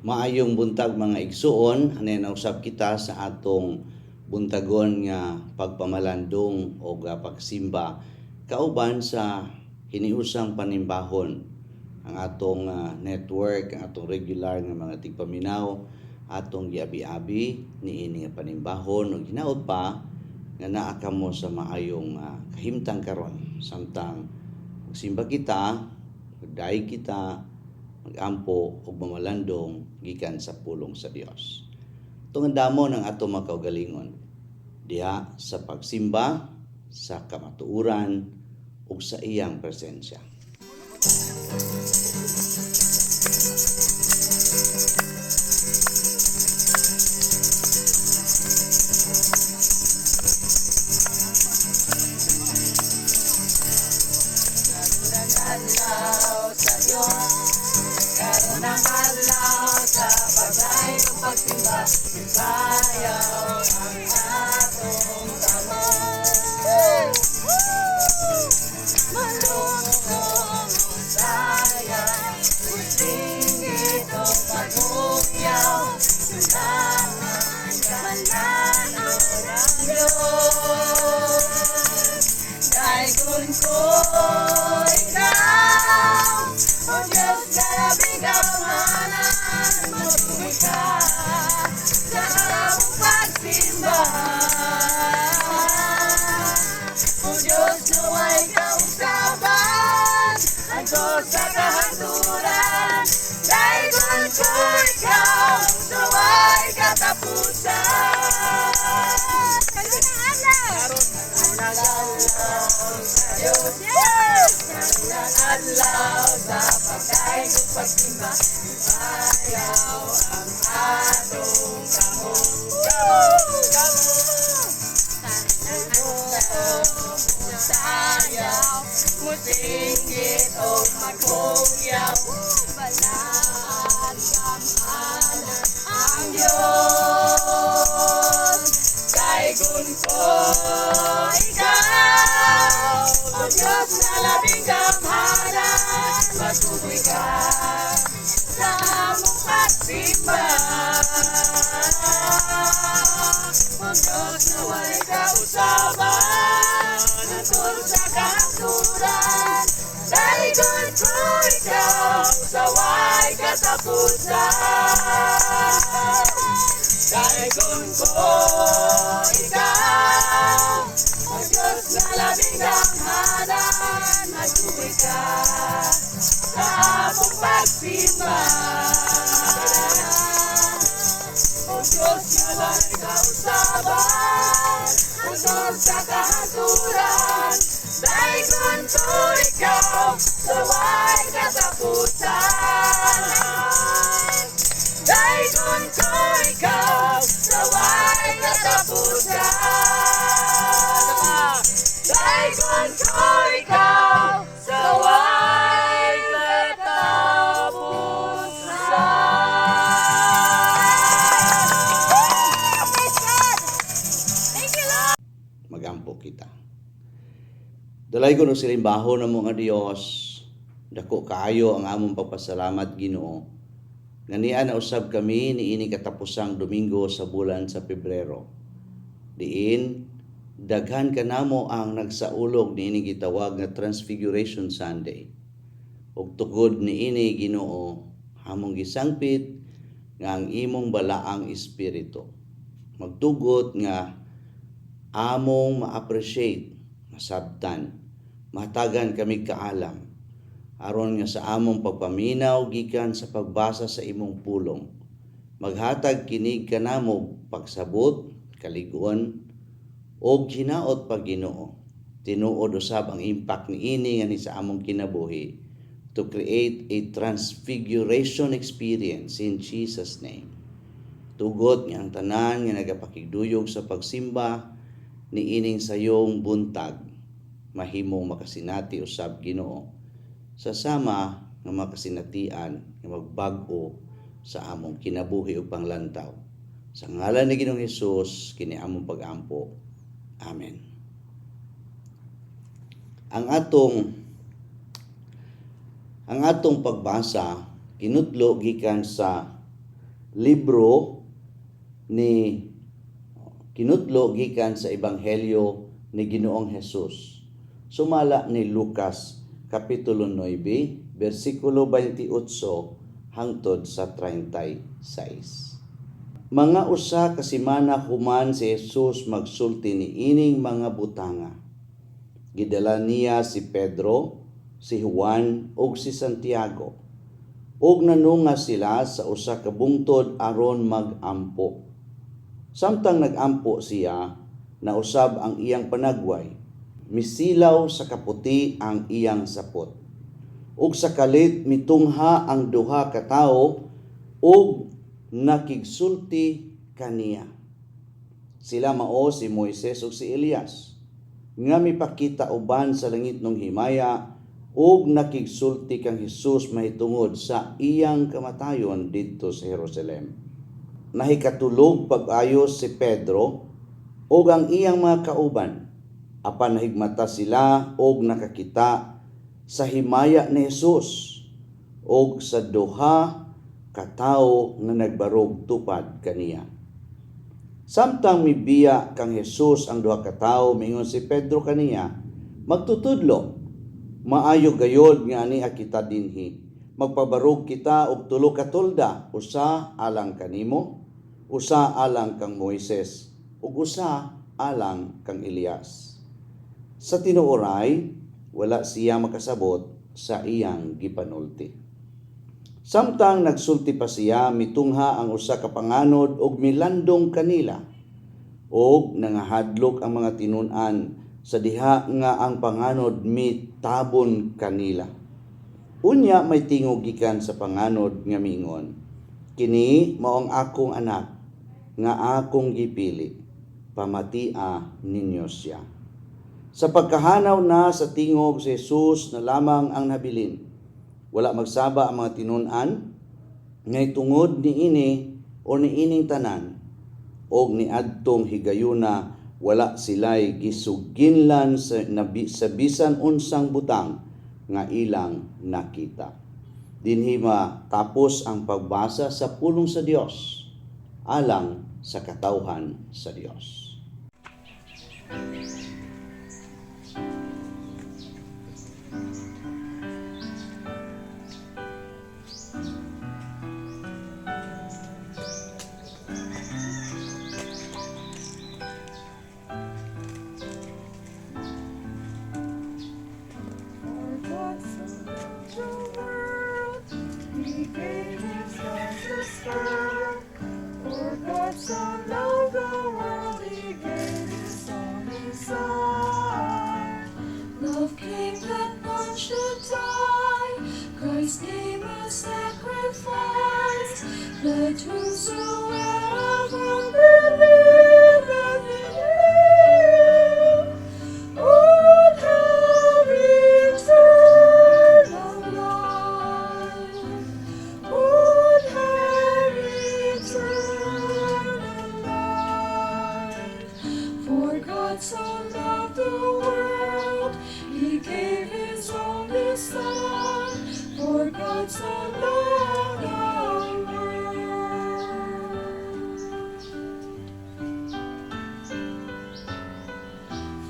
Maayong buntag mga igsuon, anay nausab kita sa atong buntagon nga pagpamalandong o pagsimba kauban sa hiniusang panimbahon ang atong network, ang atong regular nga mga tigpaminaw, atong giabi-abi niini nga panimbahon ug hinaot pa nga naa kamo sa maayong kahimtang karon samtang magsimba kita, magdaig kita, magampo ug mamalandong gikan sa pulong sa Dios. Tungod damo ng ato mga kaugalingon diha sa pagsimba, sa kamatuoran ug sa iyang presensya. Magampo kita. Dalay ko no silimbaho na mga Dios, dako kaayo ang among pagpasalamat Ginoo. Nga na usab kami niini katapusang Domingo sa bulan sa Pebrero. Diin daghan kanamo ang nagsaulog niini gitawag nga Transfiguration Sunday. Ug tugod niini Ginoo, among gisangpit nga ang imong balaang espiritu magtugot nga among ma-appreciate, masabtan, matagan kami kaalam aron nga sa among pagpaminaw gikan sa pagbasa sa imong pulong maghatag kinig kanamo pagsabot, kaliguan og hinaot pa Ginoo. Tinuod usab ang impact niini nga ni sa among kinabuhi to create a transfiguration experience in Jesus name. Tugot nga ang tanan nga nagapakigduyog sa pagsimba niining sayong buntag mahimong makasinati usab Ginoo sa sama nga makasinatian nga magbag-o sa among kinabuhi ug panglantaw. Sa ngalan ni Ginoong Hesus kini among pag-ampo. Amen. Ang atong pagbasa kinutlo gikan sa libro ni kinutlo gikan sa ebanghelyo ni Ginoong Hesus. Sumala ni Lucas kapitulo 9 bersikulo 28 hangtod sa 36. Mga usa ka semana human si Jesus magsulti ni ining mga butanga. Gidala niya si Pedro, si Juan ug si Santiago. Ug nanunga sila sa usa ka bungtod aron mag-ampo. Samtang nag-ampo siya, nausab ang iyang panagway. Misilaw sa kaputi ang iyang sapot. Ug sa kalit mitungha ang duha ka tawo ug nakigsulti kaniya. Sila mao si Moises ug si Elias, nga mipakita uban sa langit nung himaya ug nakigsulti kang Hesus mahitungod sa iyang kamatayon didto sa Jerusalem. Nahikatulog pag-ayos si Pedro ug ang iyang mga kauban, apan nahigmata sila ug nakakita sa himaya ni Hesus ug sa duha ka tawo nga nagbarog tupad kaniya. Samtang mibiya kang Hesus ang duha ka tawo, mingon si Pedro kaniya, magtutudlo, maayo gayod nga ani kita dinhi. Magpabarog kita og tulo ka tolda, usa alang kanimo, usa alang kang Moises, ug usa alang kang Elias. Sa tinuoray, wala siya makasabot sa iyang gipanulti. Samtang nagsulti pa siya, mitungha ang usa ka panganod ug milandong kanila, ug nangahadlok ang mga tinun-an sa diha nga ang panganod mitabon kanila. Unya may tingog gikan sa panganod nga miingon, kini mao ang akong anak nga akong gipili, pamatia ninyo siya. Sa pagkahanaw na sa tingog si Jesus na lamang ang nabilin. Wala magsaba ang mga tinun-an ngay tungod niini o niining tanan, og niadtong higayuna wala sila'y gisuginlan sa bisan unsang butang nga ilang nakita. Dinhi matapos ang pagbasa sa pulong sa Dios alang sa katawhan sa Dios. So loved the world, He gave His only Son. Love came that none should die. Christ gave a sacrifice, that whosoever believeth in Him would have eternal life. Would have eternal life. For God so loved the world, He gave His only Son. For God so loved the world.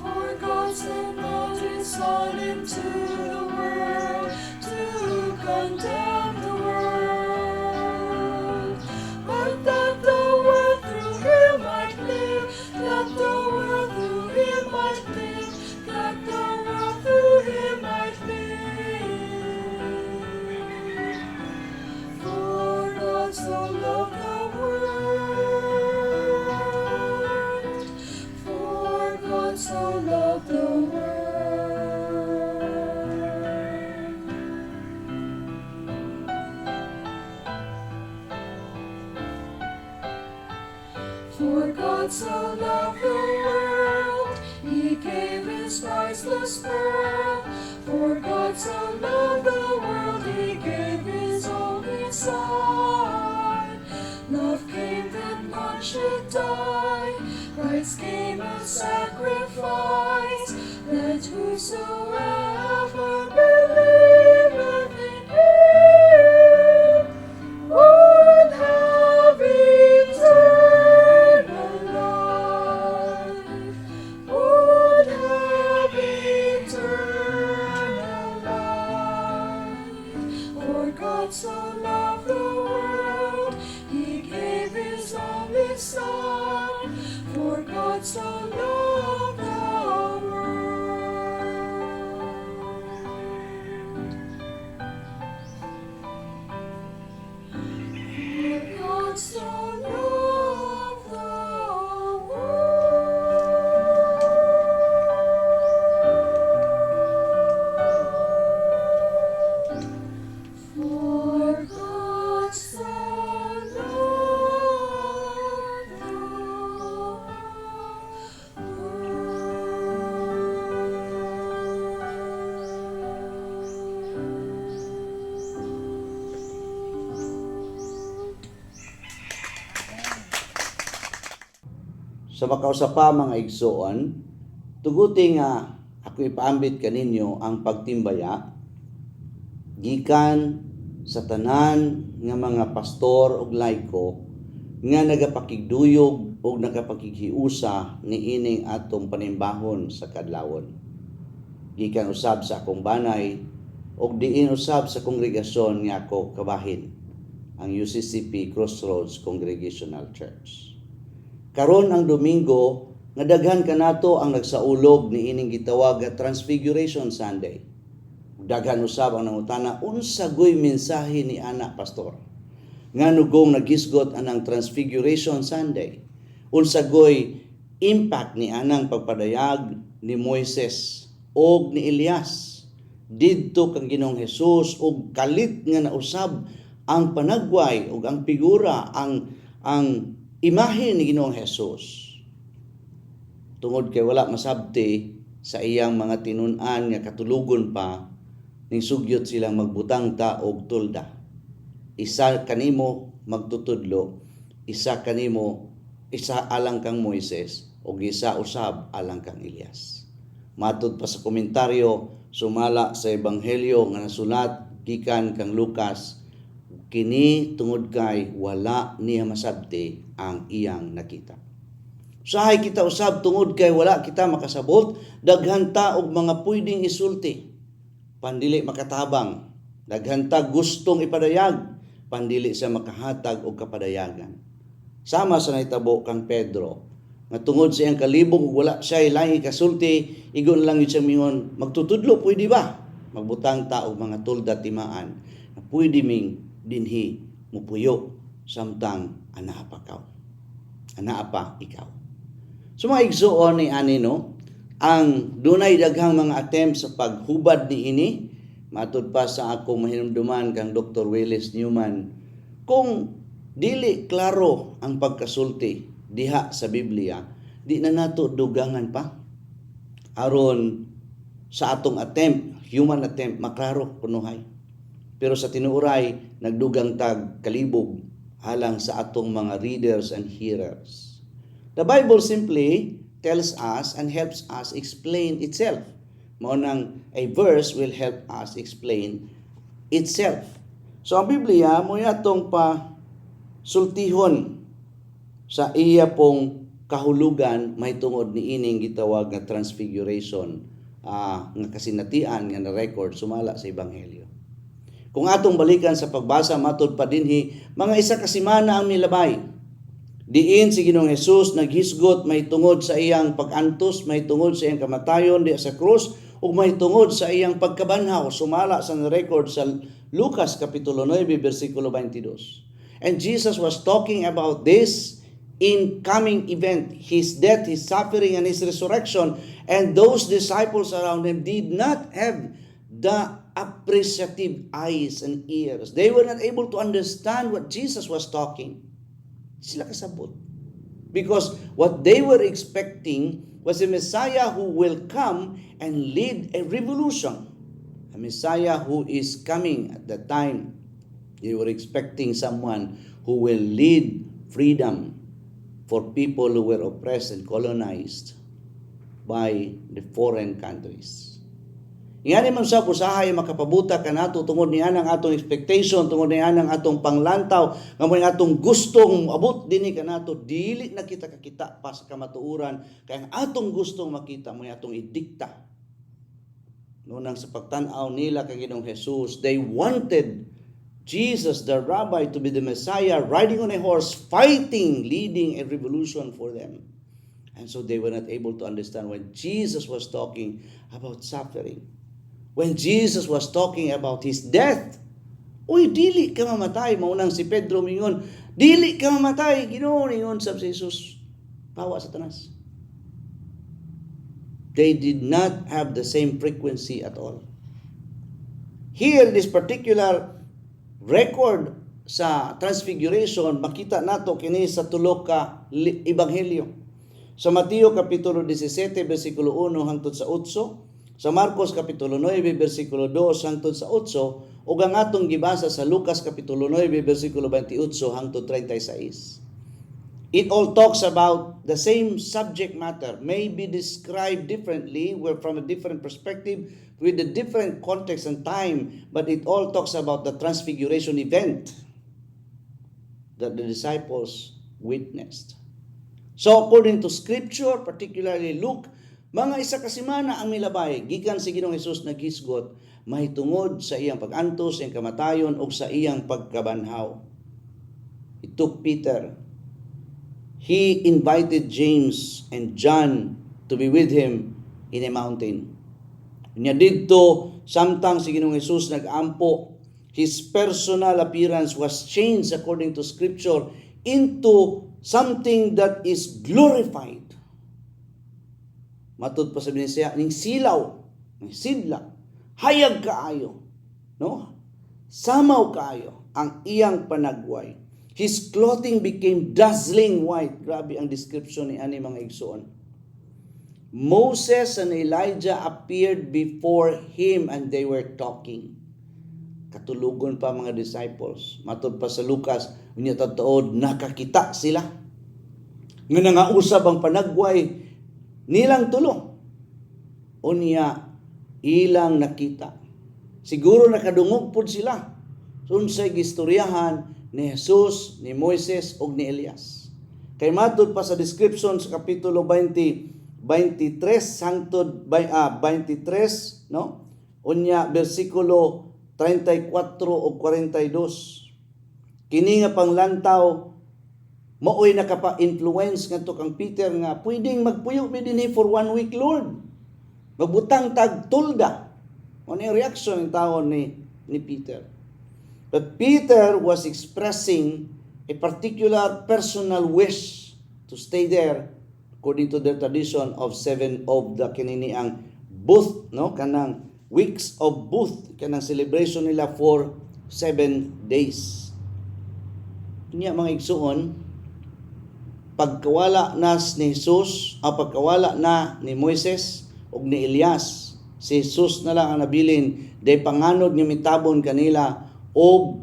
For God sent not His Son into the world to condemn the world, but that the world through Him might live, that the world through Him might live, that the world through Him might live. For God so loved the world, for God so loved the world. For God so loved the world, He gave His priceless pearl. For God so loved the world, He gave His only Son. Love came that none should die. Christ gave a sacrifice, that whosoever believeth in Him would have God so loved the world, He gave His only Son. For God so loved the world. For God so loved the world. For God so loved the world. Sa makausapa mga igsoon, tuguti nga ako ipaambit kaninyo ang pagtimbaya gikan sa tanan nga mga pastor ug laiko nga nagapakigduyog ug nagapakighiusa niining atong panimbahon sa kadlawon. Gikan usab sa akong banay ug diin usab sa kongregasyon nga ako kabahin, ang UCCP Crossroads Congregational Church. Karon ang Domingo nga daghan kanato ang nagsaulog niining gitawag nga Transfiguration Sunday. Daghan usab ang nangutana unsa goy mensahe ni ana pastor nga nugong nagisgot anang Transfiguration Sunday. Unsa goy impact ni anang pagpadayag ni Moises og ni Elias didto kang Ginoong Hesus og kalit nga nausab ang panagway ug ang figura ang imahe ni Ginoong Hesus. Tungod kay wala masabti sa iyang mga tinun-an nga katulugon pa, ning sugyot silang magbutang ta og tulda. Isa kanimo magtutudlo, isa alang kang Moises, ug isa usab alang kang Elias. Matud pa sa komentaryo sumala sa ebanghelyo nga nasulat gikan kang Lucas, kini tungod kay wala niya masabti ang iyang nakita. Usahay kita usab tungod kay wala kita makasabot, daghan ta og mga pwedeng isulti. Pandili makatabang, daghan ta gustong ipadayag, pandili sa makahatag og kapadayagan. Sama sa nahitabo kang Pedro, nga tungod sa iyang kalibog ug wala siya lahi kasulti, igon lang yun siya mingon, magtutudlo pwede ba? Magbutang ta og mga tulda timaan na pwede ming dinhi mupuyo samtang anaa pa ikaw. So mga igsuon ni ani no, ang dunay daghang mga attempt sa paghubad ni ini, matud pa sa akong mahinumduman kang Dr. Willis Newman, kung dili klaro ang pagkasulti diha sa Biblia, di na nato dugangan pa aron sa atong attempt, human attempt, maklaro kunuhay. Pero sa tinuuray, nagdugang tag kalibog halang sa atong mga readers and hearers. The Bible simply tells us and helps us explain itself. Mao nang a verse will help us explain itself. So ang Biblia mo atong pa sultihon sa iya pong kahulugan may tungod ni ining gitawag nga transfiguration nga kasinatian nga na-record sumala sa ebanghelyo. Kung atong balikan sa pagbasa matud pa dinhi, mga isa ka semana ang milabay. Diin si Ginoong Hesus naghisgot may tungod sa iyang pag-antos, may tungod sa iyang kamatayon di sa krus, ug may tungod sa iyang pagkabanhaw sumala sa record sa Lucas kapitulo 9 bersikulo 22. And Jesus was talking about this incoming event, his death, his suffering, and his resurrection, and those disciples around him did not have the appreciative eyes and ears. They were not able to understand what Jesus was talking. Sila kasabot. Because what they were expecting was a Messiah who will come and lead a revolution. A Messiah who is coming at that time. They were expecting someone who will lead freedom for people who were oppressed and colonized by the foreign countries. Ingani man sa usahay makapabuta kanato tungod niya ang atong expectation, tungod niya ang atong panglantaw, nga mo atong gustong abot dinhi kanato, dili na kita kakita pa sa kamatuuran, kay ang atong gustong makita mo atong idikta. Nunang sa pagtan-aw nila kay Ginoong Hesus, they wanted Jesus, the rabbi, to be the Messiah, riding on a horse, fighting, leading a revolution for them. And so they were not able to understand when Jesus was talking about suffering. When Jesus was talking about His death. Uy, dili ka mamatay. Maunang si Pedro mingon, dili ka mamatay. Ginoo ningon sa Jesus. Pawa Satanas. They did not have the same frequency at all. Here, this particular record sa Transfiguration, makita nato kini sa tulo ka ebanghelyo. Sa Mateo kapitulo 17 bersikulo 1 hangtod sa 8, sa Marcos kapitulo 9 bersikulo 2 hangtod sa 8, ug ang atong gibasa sa Lucas kapitulo 9 bersikulo 28 hangtod 36. It all talks about the same subject matter, may be described differently, we're from a different perspective, with a different context and time, but it all talks about the transfiguration event that the disciples witnessed. So according to Scripture, particularly Luke, mga isa ka semana ang milabay, gikan si Ginoong Hesus naghisgot, mahitungod sa iyang pag-antos, iyang kamatayon, o sa iyang pagkabanhaw. It took Peter. He invited James and John to be with him in a mountain. Nya didto samtang si Ginoong Hesus nag-ampo, his personal appearance was changed according to Scripture into something that is glorified. Matud pa sabi niya, ning silaw, ning sidla, hayag kaayo, no? Samaw kaayo ang iyang panagway. His clothing became dazzling white. Grabe ang description ni ani mga igsoon. Moses and Elijah appeared before him and they were talking. Katulugon pa mga disciples. Matod pa sa Lucas, unya tatuod nakakita sila. Nga nangausab ang panagway nilang tulo. Unya ilang nakita. Siguro nakadungog pud sila. Unsay gistoryahan ni Jesus, ni Moises ug ni Elias. Kay matod pa sa description sa kapitulo 23 hangtod 23, no? Unya bersikulo 34 ug 42. Kini nga panglantaw maoy nakapa-influence ngadto kang Peter nga pwedeng magpuyo mi dinhi for 1 week, Lord. Magbutang tag tulda. Ano yung reaction ng tao ni Peter? But Peter was expressing a particular personal wish to stay there according to the tradition of 7 of the kinini ang booth, no? Kanang weeks of booth, kanang celebration nila for 7 days. Kanya mga igsuon, pagkawala na ni Jesus, pagkawala na ni Moises ug ni Elias, si Jesus na lang ang nabilin, day panganod nga mitabon kanila og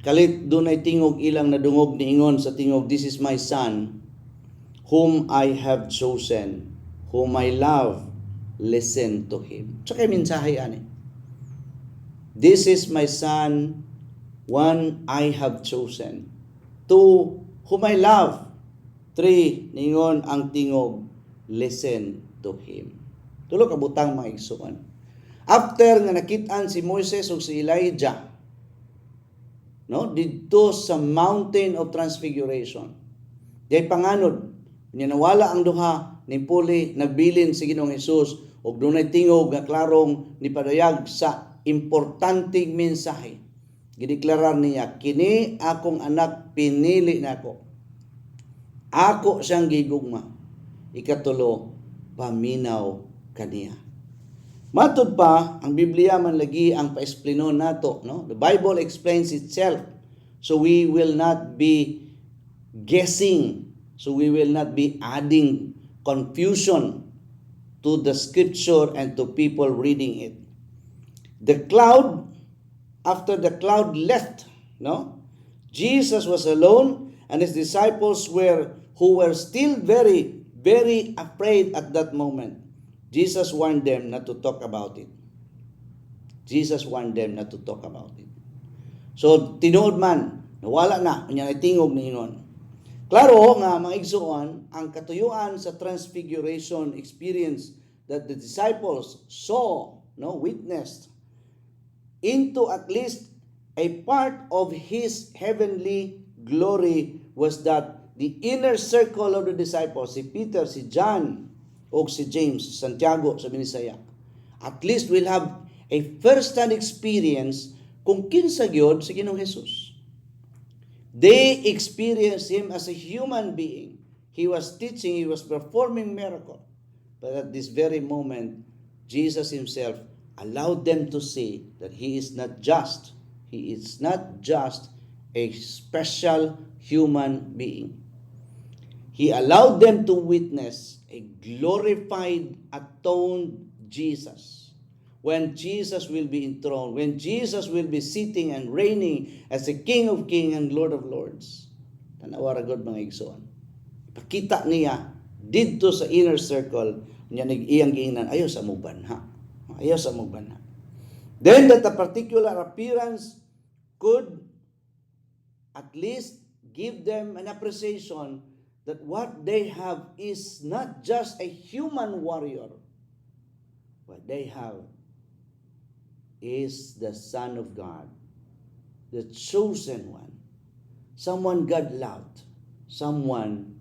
kalit dunay tingog ilang nadungog niingon sa tingog, "This is my son, whom I have chosen, whom I love, listen to him." So kay mensahe ani. This is my son, one I have chosen. 2, whom I love. 3, ningon ang tingog, listen to him. Tulo ka butang mga igsuon. After nga nakit-an si Moises ug si Elijah, no, didto sa mountain of transfiguration, day panganod nya nawala ang duha ni puli nagbilin si Ginoong Hesus ug dunay tingog nga klarong ni padayag sa importanteng mensahe. Gideklarar niya, kini akong anak, pinili nako. Ako siyang gigugma. Ikatulo, paminaw kaniya. Matud pa, ang Biblia man lagi ang paesplino nato, no? The Bible explains itself. So we will not be guessing. So we will not be adding confusion to the scripture and to people reading it. The cloud, after the cloud left, no? Jesus was alone and his disciples who were still very, very afraid at that moment. Jesus warned them not to talk about it. Jesus warned them not to talk about it. So, tinuod man, nawala na, kanya tingog ni Hinon. Klaro nga, mga igsuon, ang katuyuan sa transfiguration experience that the disciples saw, no, witnessed, into at least a part of his heavenly glory was that the inner circle of the disciples, si Peter, si John, o si James, si Santiago, sa Binisaya, at least will have a first-hand experience kung kinsa gyud si Ginoong Jesus. They experienced him as a human being. He was teaching, he was performing miracle. But at this very moment, Jesus himself allowed them to see that he is not just a special human being. He allowed them to witness a glorified, atoned Jesus. When Jesus will be enthroned, when Jesus will be sitting and reigning as the King of Kings and Lord of Lords. Tanawa ra gud mga igsoon. Ipakita niya didto sa inner circle niya nag-iyang giingnan ayaw sa mugbanha. Ayaw sa mugbanha. Then that a particular appearance could at least give them an appreciation that what they have is not just a human warrior. What they have is the Son of God, the chosen one, someone God loved, someone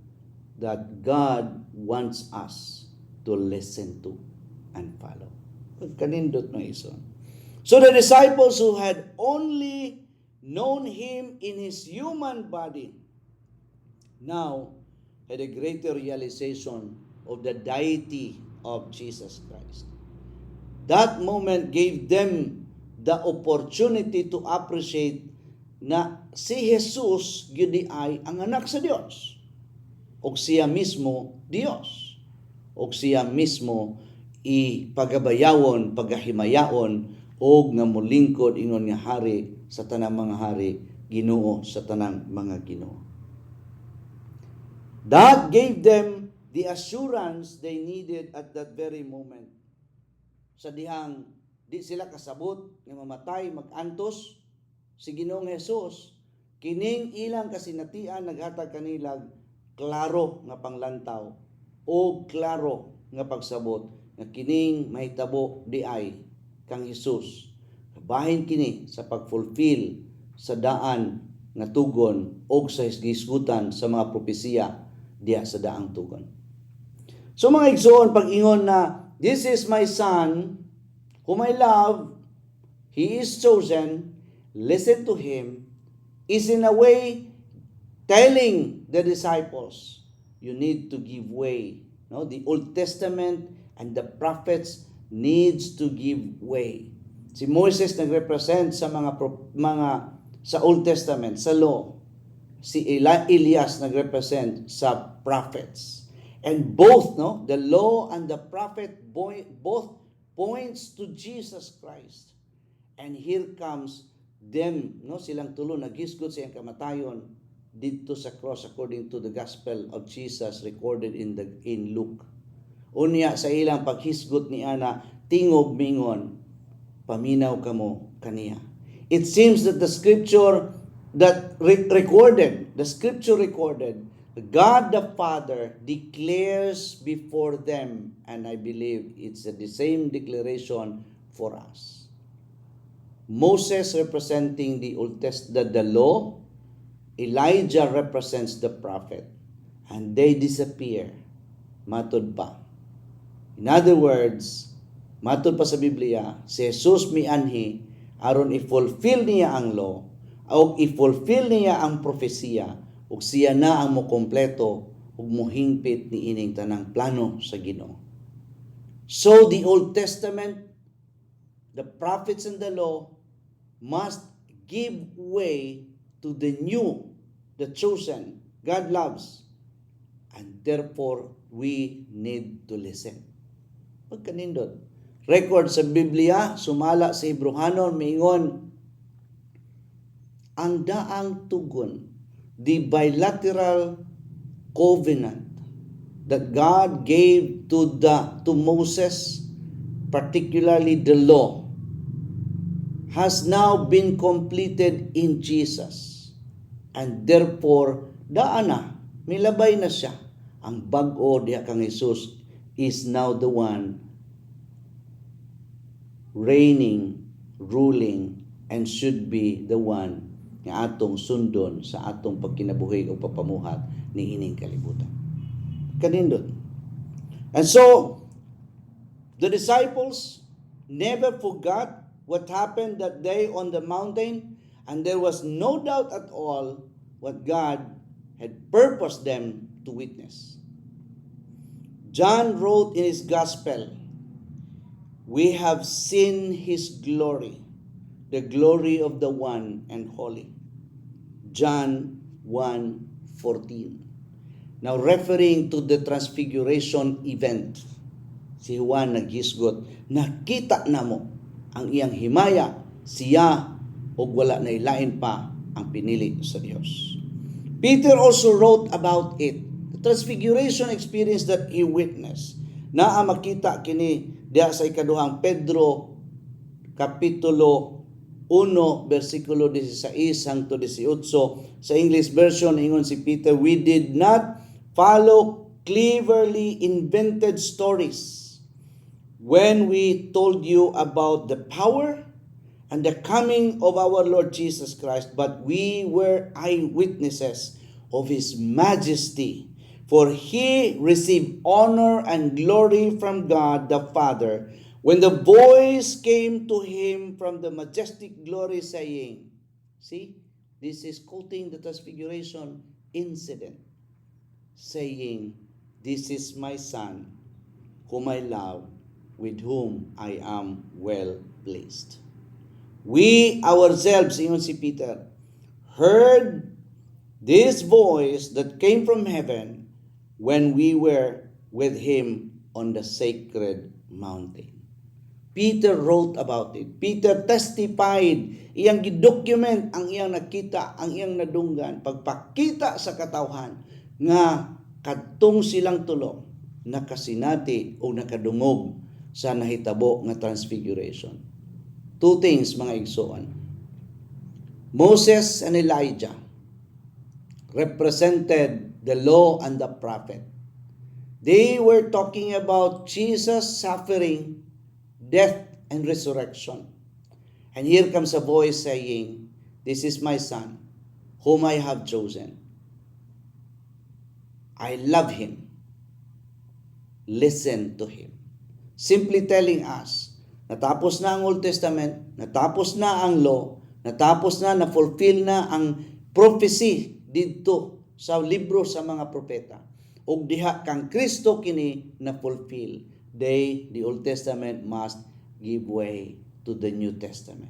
that God wants us to listen to and follow. Pagkanindot ng ison. So the disciples who had only known him in his human body now had a greater realization of the deity of Jesus Christ. That moment gave them the opportunity to appreciate na si Jesus gyud ay ang anak sa Dios. Og siya mismo Dios. Og siya mismo ipagabayawon, pagahimayaon og nga molingkod ingon nga hari sa tanang mga hari, Ginoo sa tanang mga Ginoo. That gave them the assurance they needed at that very moment. Sa dihang di sila kasabot nga mamatay mag-antos si Ginoong Hesus, kining ilang kasinatian naghatag kanilang klaro nga panglantaw o klaro nga pagsabot nga kining mahitabo di ay kang Hesus. Bahin kini sa pagfulfill sa daan nga tugon o sa hisgutan sa mga propesiya diya sa daang tugon. So mga igsoon, pag-ingon na, this is my son, whom I love, he is chosen, listen to him, is in a way telling the disciples, you need to give way. No? The Old Testament and the prophets needs to give way. Si Moses nagrepresent sa mga sa Old Testament, sa law. Si Elias nagrepresent sa prophets. And both, no, the law and the prophet both points to Jesus Christ. And here comes them, no, silang tulo naghisgot sa iyang kamatayon dito sa cross according to the gospel of Jesus recorded in Luke. Unya sa ilang paghisgot ni ana tingob mingon, paminaw kamo kaniya. It seems that the scripture that recorded, God the Father declares before them, and I believe it's the same declaration for us. Moses representing the Old Testament, the law, Elijah represents the prophet, and they disappear. Matod pa. In other words, matod pa sa Biblia, si Jesus mianhi aron i-fulfill niya ang law o i-fulfill niya ang propesiya ug siya na ang mokompleto ug mohingpit ni ining tanang plano sa Ginoo. So the Old Testament, the prophets and the law must give way to the new, the chosen, God loves, and therefore we need to listen. Pagkanindot. Record sa Biblia, sumala sa Hebrehanon, miingon, ang daang tugon, the bilateral covenant that God gave to Moses, particularly the law, has now been completed in Jesus. And therefore, daan na, milabay na siya. Ang bag-o diha kang Jesus is now the one reigning, ruling, and should be the one nga atong sundon sa atong pagkinabuhi o papamuhat ni ining kalibutan. Kanindot. And so, the disciples never forgot what happened that day on the mountain, and there was no doubt at all what God had purposed them to witness. John wrote in his gospel, "We have seen his glory, the glory of the one and holy." John 1:14. Now referring to the transfiguration event, si Juan naghisgot, nakita namo ang iyang himaya, siya og wala na ilain pa ang pinili sa Dios. Peter also wrote about it, the transfiguration experience that he witnessed. Naa makita kini diha sa ikaduhang Pedro kapitulo 1 versikulo 16 hangtod 18. Sa English version ingon si Peter, "We did not follow cleverly invented stories when we told you about the power and the coming of our Lord Jesus Christ, but we were eyewitnesses of his majesty. For he received honor and glory from God the Father when the voice came to him from the majestic glory saying," see, this is quoting the transfiguration incident, saying, "This is my son, whom I love, with whom I am well pleased." We ourselves, ingon si Peter, heard this voice that came from heaven when we were with him on the sacred mountain. Peter wrote about it. Peter testified, iyang gidocument ang iyang nakita, ang iyang nadunggan, pagpakita sa katawhan nga kadtong silang tulo nakasinati o nakadungog sa nahitabo nga transfiguration. Two things, mga igsoon. Moses and Elijah represented the law and the prophet. They were talking about Jesus' suffering, death, and resurrection. And here comes a voice saying, "This is my son, whom I have chosen. I love him. Listen to him." Simply telling us, natapos na ang Old Testament, natapos na ang law, natapos na, na-fulfill na ang prophecy dito sa libro sa mga propeta. Ug diha kang Kristo kini na-fulfill. The Old Testament must give way to the New Testament.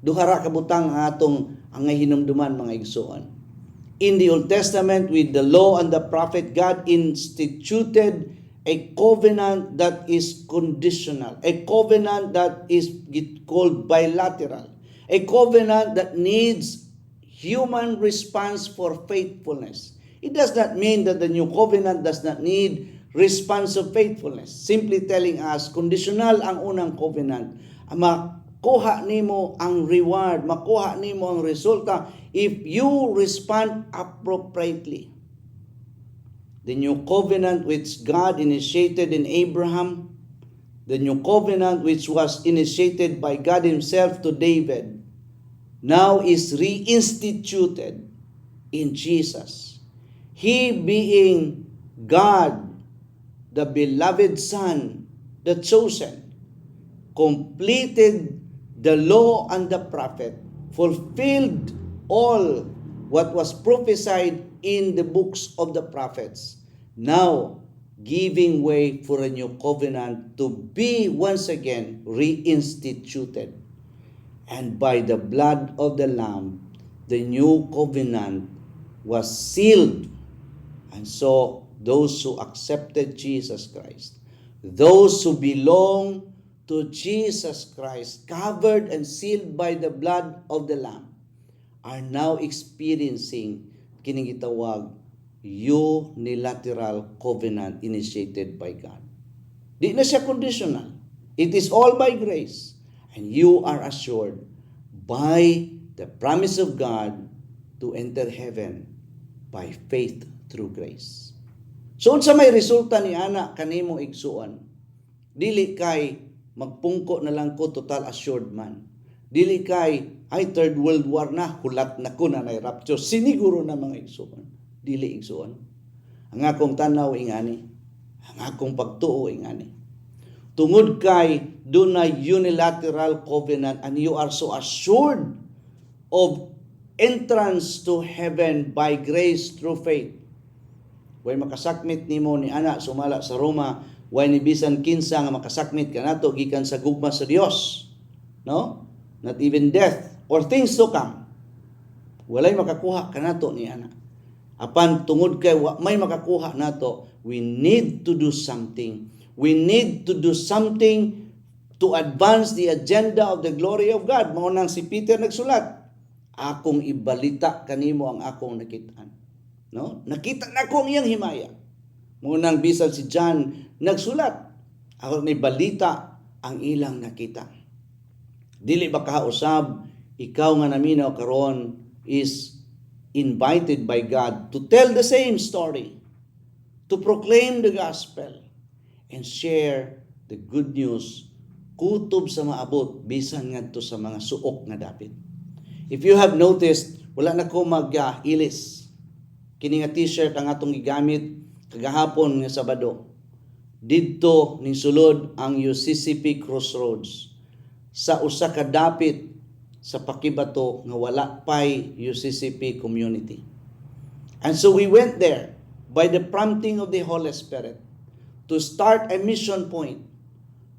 Duha ra kabutang atong ang hinumduman, mga igsoon. In the Old Testament, with the law and the prophet, God instituted a covenant that is conditional, a covenant that is called bilateral, a covenant that needs human response for faithfulness. It does not mean that the new covenant does not need response of faithfulness. Simply telling us, conditional ang unang covenant. Makuha nimo ang reward, makuha nimo ang resulta if you respond appropriately. The new covenant which God initiated in Abraham, the new covenant which was initiated by God himself to David, now is reinstituted in Jesus. He being God, the beloved Son, the chosen, completed the law and the prophet, fulfilled all what was prophesied in the books of the prophets, now giving way for a new covenant to be once again reinstituted. And by the blood of the Lamb, the new covenant was sealed. And so, those who accepted Jesus Christ, those who belong to Jesus Christ, covered and sealed by the blood of the Lamb, are now experiencing kining gitawag unilateral covenant initiated by God. Di na siya conditional. It is all by grace. And you are assured by the promise of God to enter heaven by faith through grace. So unsa may resulta ni ana kanimo igsuon, dili kay magpungko na lang ko total assured man. Dili kay ay third world war na, hulat na ko na rapture. Siniguro na mga igsoon. Dili igsoon. Ang akong tanaw ingani, ang akong pagtuo ingani. Tungod kay dunay unilateral covenant and you are so assured of entrance to heaven by grace through faith. Way makasakmit nimo ni ana sumala sa Roma, way ni bisan kinsa nga makasakmit kanato gikan sa gugma sa Dios. No? Not even death or things to come. Walay makakuha kanato ni ana. Apan tungod kay may makakuha nato, we need to do something. We need to do something to advance the agenda of the glory of God. Mao nang si Peter nagsulat, akong ibalita kanimo ang akong nakitaan. No? Nakita na ko ang iyang himaya. Mao nang bisan si John nagsulat, ako may balita ang ilang nakita. Dili ba kausab ikaw nga naminaw karon is invited by God to tell the same story, to proclaim the gospel and share the good news kutob sa maabot bisan ngadto sa mga suok nga dapit. If you have noticed, wala na ko mag-ilis. Kini nga t-shirt ang atong gigamit kagahapon nga Sabado. Didto ning sulod ang UCCP Crossroads sa usa ka dapit sa Pakibato nga wala pay UCCP community. And so we went there by the prompting of the Holy Spirit to start a mission point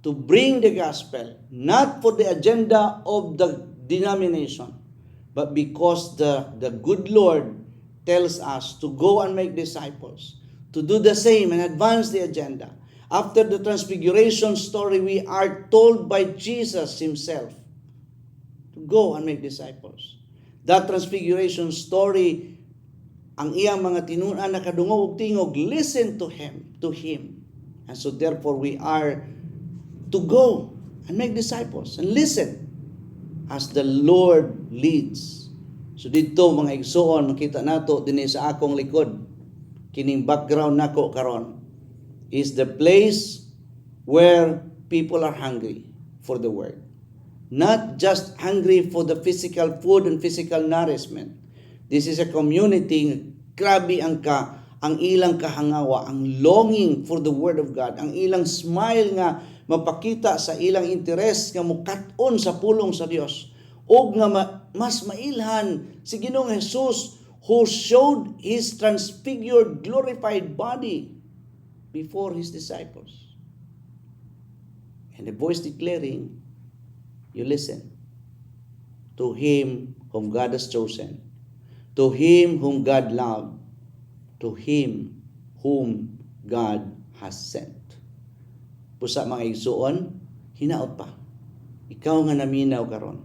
to bring the gospel, not for the agenda of the denomination, but because the good Lord tells us to go and make disciples, to do the same and advance the agenda. After the transfiguration story, we are told by Jesus himself to go and make disciples. That transfiguration story, ang iyang mga tinunan na kadungog tingog, listen to him. And so therefore we are to go and make disciples and listen as the Lord leads. So dito mga igsoon, makita nato dinhi sa akong likod, kining background nako karon is the place where people are hungry for the word. Not just hungry for the physical food and physical nourishment. This is a community, grabe ang ilang kahangawa, ang longing for the word of God, ang ilang smile nga mapakita sa ilang interes nga mukat-on sa pulong sa Dios. O nga mas mailhan si Ginoong Jesus who showed his transfigured, glorified body before his disciples. And the voice declaring, you listen to him whom God has chosen, to him whom God loved, to him whom God has sent. Pusa mga igsuon, hinaot pa. Ikaw nga naminaw karon,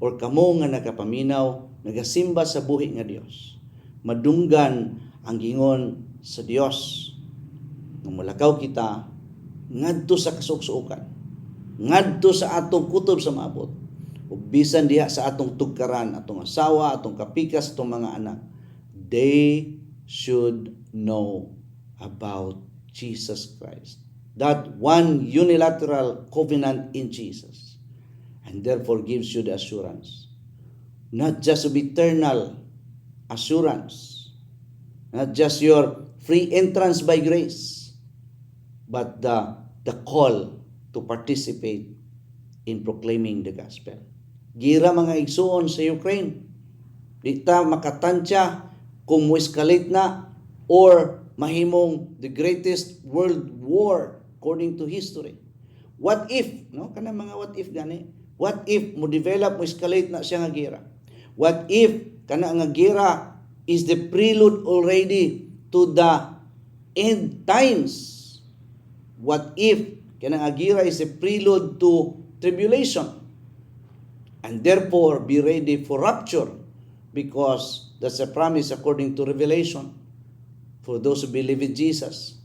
or kamo nga nagapaminaw, nagasimba sa buhi nga Dios. Madunggan ang gingon sa Dios. Mulakaw kita ngadto sa kasuksuokan, ngadto sa atong kutob sa maabot, ug bisan diha sa atong tugkaran, atong asawa, atong kapikas, atong mga anak, they should know about Jesus Christ, that one unilateral covenant in Jesus, and therefore gives you the assurance, not just of eternal assurance, not just your free entrance by grace, but the call to participate in proclaiming the gospel. Gira mga igsuon sa Ukraine, di ta makatansya kung mo-escalate na or mahimong the greatest world war according to history. What if, no? Kana mga what if gani? What if mo develop, mo escalate na siya nga gira? What if kana nga gira is the prelude already to the end times? What if kanang agira is a prelude to tribulation? And therefore, be ready for rapture, because that's a promise according to Revelation. For those who believe in Jesus,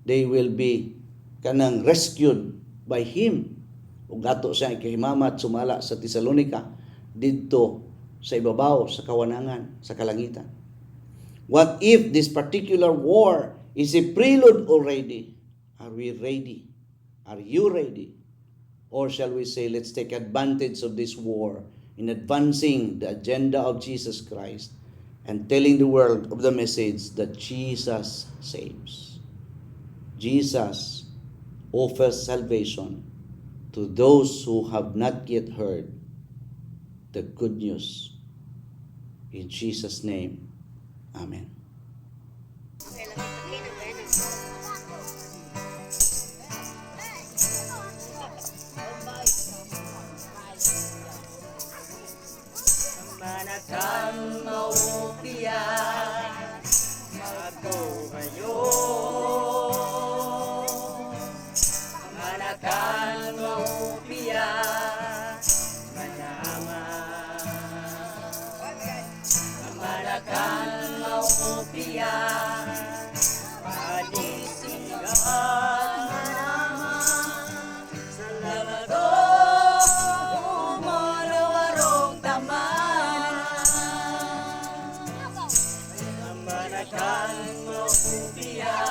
they will be kanang rescued by Him. Ug ato siya ikahimamat sumala sa Tesalonica didto sa ibabaw sa kawanangan sa kalangitan. What if this particular war is a prelude already? Are we ready? Are you ready or shall we say, let's take advantage of this war in advancing the agenda of Jesus Christ and telling the world of the message that Jesus saves. Jesus offers salvation to those who have not yet heard the good news. In Jesus' name, Amen. Manakan maupiya ako kayo. Manakan maupiya manama. Manakan maupiya padisigan manama. Salamat umalawarong taman. Manakan maupiya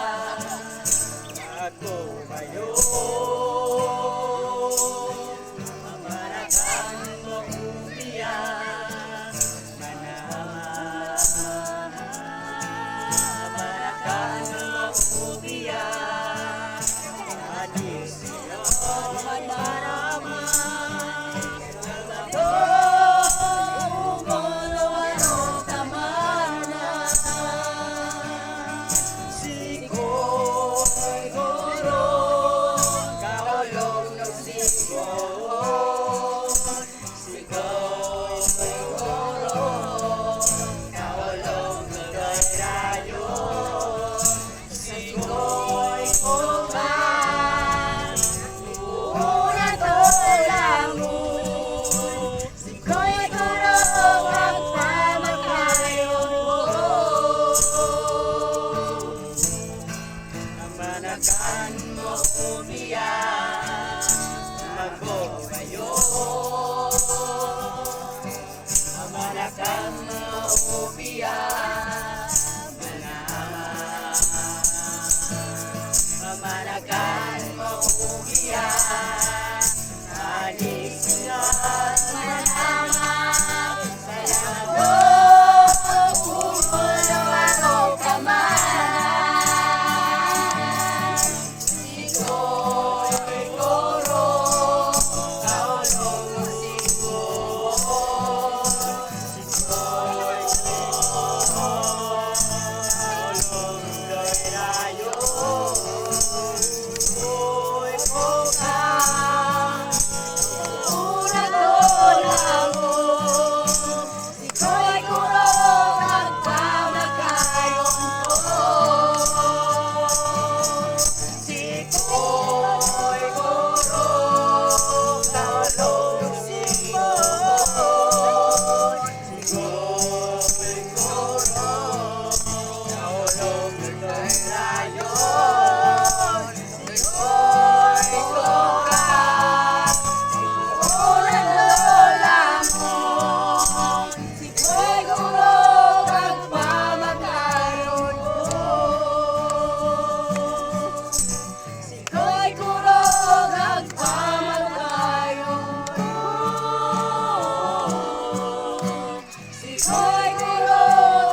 ako kayo. Manakan maupiya manama. Manakan maupiya adisiyan manama. Umalawarong taman. Sikoy guro, kaulong ng sikoy. Sikoy guro, kaulong ng rayon. Sikoy kukan, una tolangon. Sikoy guro, ang pamakayon mo. Manakan mo umiyak ako kayo. Manakan mo umiyak manama. Manakan mo umiyak adisigan manama. Salamat umalawarong taman. Sikoy guro, kaulong ng sikoy. Sikoy guro, kaulong ng rayon. Sikoy kukan, una tolangon. Sikoy guro, ang pamakayon ko. Sikoy guro, kaulong ng sikoy. Sikoy guro, kaulong ng rayon. Sikoy kukan, una tolangon. Sikoy guro, ang pamakayon ko. Sikoy guro, ang pamakayon ko. Sikoy guro,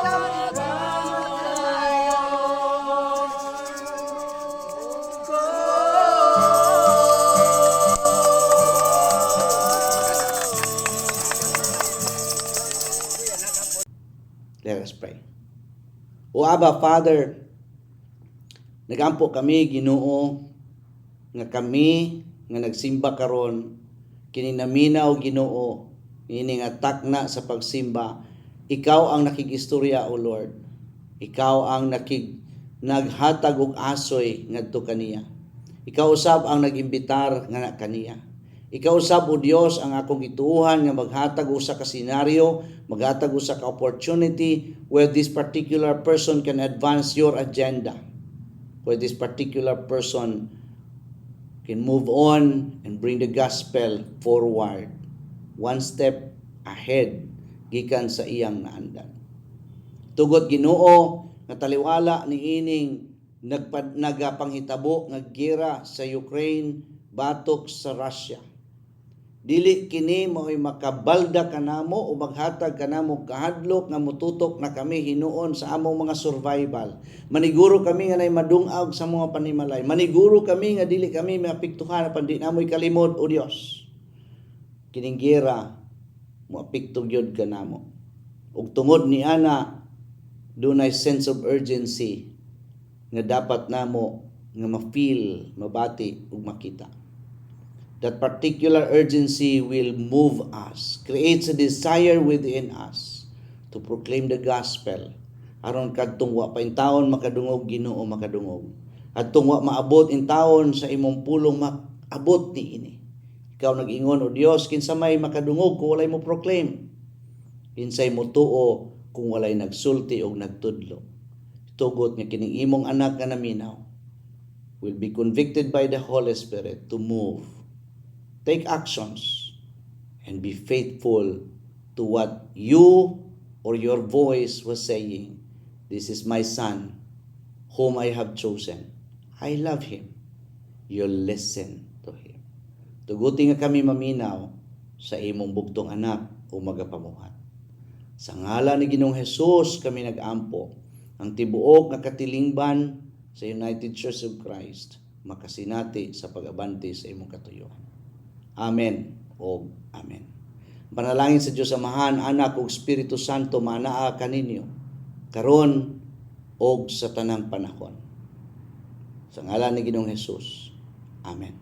ang pamakayon ko. Let us pray. O Abba, Father, nagampo kami, Ginoo, nga kami nga nagsimba karon kini naminaw, Ginoo, ini nga takna sa pagsimba. Ikaw ang nakigistorya, O Lord. Ikaw ang naghatag og asoy ngadto kaniya. Ikaw usab ang nagimbitar nga kaniya. Ikaw usab, O Dios, ang akong gituuhan nga maghatag usa ka senaryo, maghatag usa ka opportunity where this particular person can advance your agenda, where this particular person can move on and bring the gospel forward, one step ahead gikan sa iyang naandan. Tugod, Ginoo, nga taliwala niining nagapanghitabo nga gera sa Ukraine batok sa Russia. Dili kini mao'y makabalda kanamo o maghatag kanamo kahadlok nga mututok na kami hinuon sa among mga survival. Maniguro kami nga nay madungag sa mga panimalay. Maniguro kami nga dili kami maapektuhan apan di namoy kalimot o Dios. Kining giyera moapekto gyud kanamo. Ug tungod ni ana dunay sense of urgency nga dapat namo nga ma-feel, mabati ug makita. That particular urgency will move us, creates a desire within us to proclaim the gospel. Aron kadtong wa pa in taon makadungog Ginoo makadungog. Adtong wa maabot in taon sa imong pulong maabot ni ini. Ikaw nag-ingon o Dios kinsa may makadungog kung walay mo proclaim. Kinsay mo tuo kung walay nagsulti o nagtudlo. Tugot nga kining imong anak nga naminaw will be convicted by the Holy Spirit to move. Take actions and be faithful to what you or your voice was saying. This is my son whom I have chosen. I love him. You listen to him. Tuguti nga kami maminaw sa imong bugtong anak o magapamuhat. Sa ngalan ni Ginoong Hesus kami nag-ampo ang tibuok nga katilingban sa United Church of Christ makasinati sa pag-abanti sa imong katuyuan. Amen o Amen. Panalangin sa Diyos Amahan, Anak ug Espiritu Santo manaa kaninyo karon og sa tanang panahon. Sa ngalan ni Ginoong Hesus. Amen.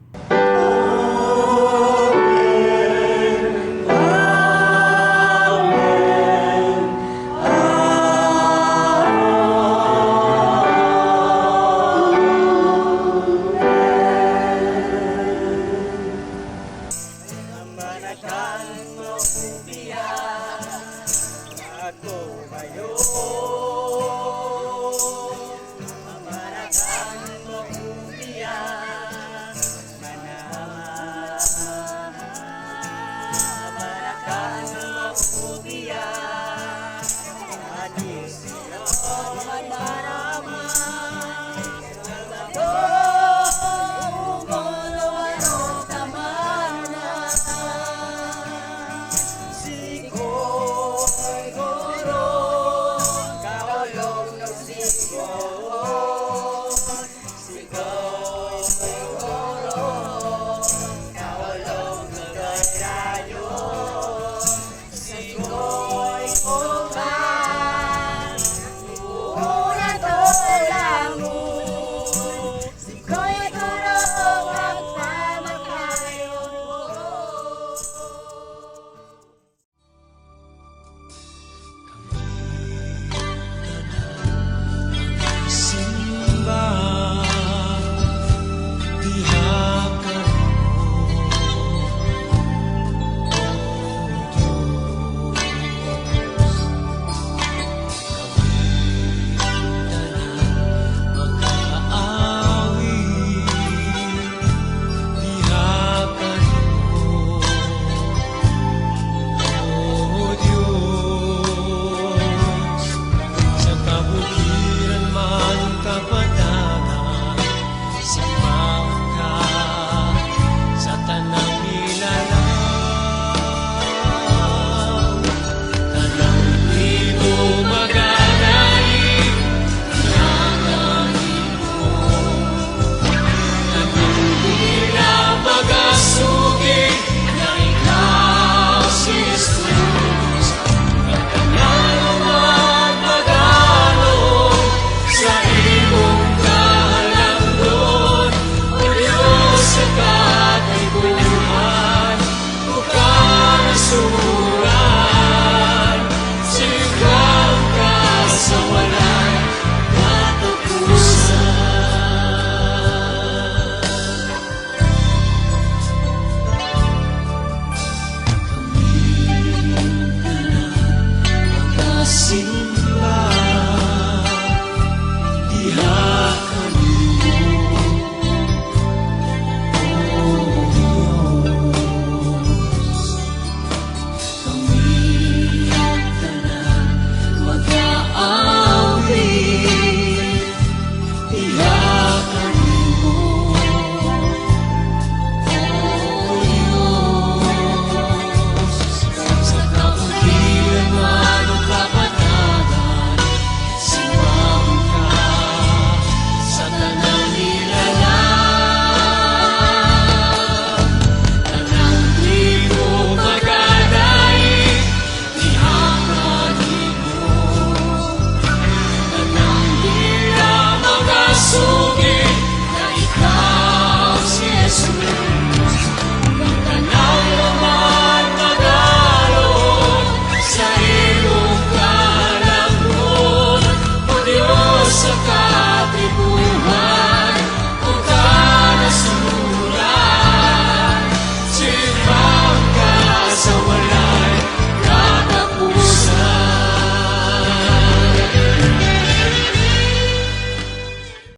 Ako ngayon